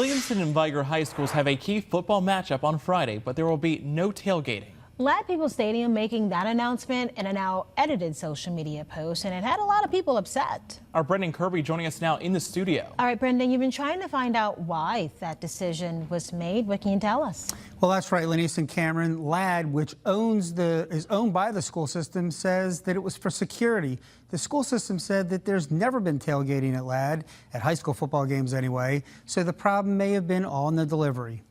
Williamson and Vigor high schools have a key football matchup on Friday, but there will be no tailgating. Ladd-Peebles Stadium making that announcement in a now edited social media post, and it had a lot of people upset. Our Brendan Kirby joining us now in the studio. All right, Brendan, you've been trying to find out why that decision was made. What can you tell us? Well, that's right, Lenise and Cameron. Ladd, which is owned by the school system, says that it was for security. The school system said that there's never been tailgating at Ladd, at high school football games anyway, so the problem may have been all in the delivery.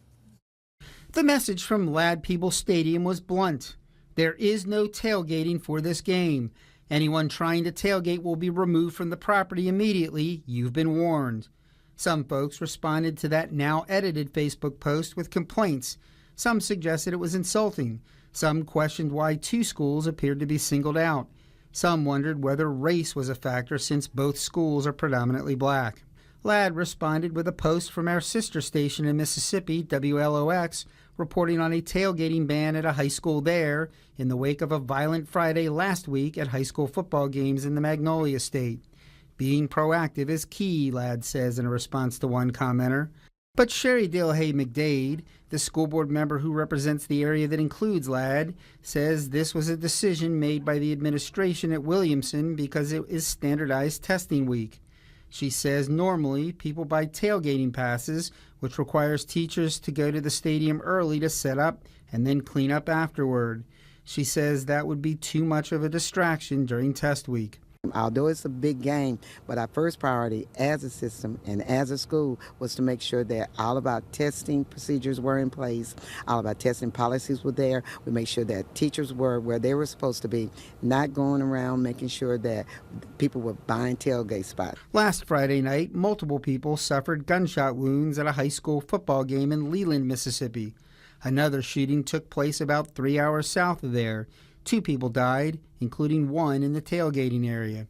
The message from Ladd-Peebles Stadium was blunt. There is no tailgating for this game. Anyone trying to tailgate will be removed from the property immediately. You've been warned. Some folks responded to that now edited Facebook post with complaints. Some suggested it was insulting. Some questioned why two schools appeared to be singled out. Some wondered whether race was a factor since both schools are predominantly black. Ladd responded with a post from our sister station in Mississippi, WLOX, reporting on a tailgating ban at a high school there in the wake of a violent Friday last week at high school football games in the Magnolia State. Being proactive is key, Ladd says in a response to one commenter. But Sherry Dilhay McDade, the school board member who represents the area that includes Ladd, says this was a decision made by the administration at Williamson because it is standardized testing week. She says normally people buy tailgating passes, which requires teachers to go to the stadium early to set up and then clean up afterward. She says that would be too much of a distraction during test week. Although it's a big game, but our first priority as a system and as a school was to make sure that all of our testing procedures were in place, all of our testing policies were there. We made sure that teachers were where they were supposed to be, not going around making sure that people were buying tailgate spots. Last Friday night, multiple people suffered gunshot wounds at a high school football game in Leland, Mississippi. Another shooting took place about 3 hours south of there. 2 people died, including one in the tailgating area.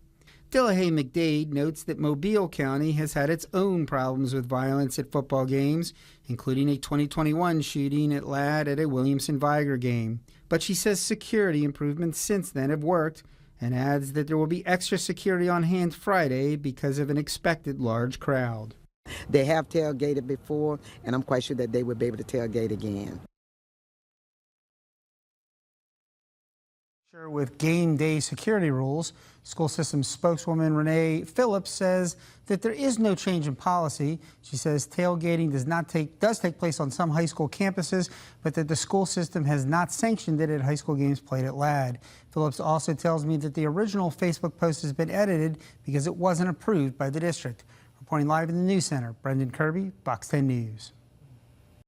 Dilhay McDade notes that Mobile County has had its own problems with violence at football games, including a 2021 shooting at Ladd at a Williamson Vigor game. But she says security improvements since then have worked, and adds that there will be extra security on hand Friday because of an expected large crowd. They have tailgated before, and I'm quite sure that they would be able to tailgate again. With game day security rules, school system spokeswoman Renee Phillips says that there is no change in policy. She says tailgating does take place on some high school campuses, but that the school system has not sanctioned it at high school games played at Ladd. Phillips also tells me that the original Facebook post has been edited because it wasn't approved by the district. Reporting live in the News Center, Brendan Kirby, Fox 10 News.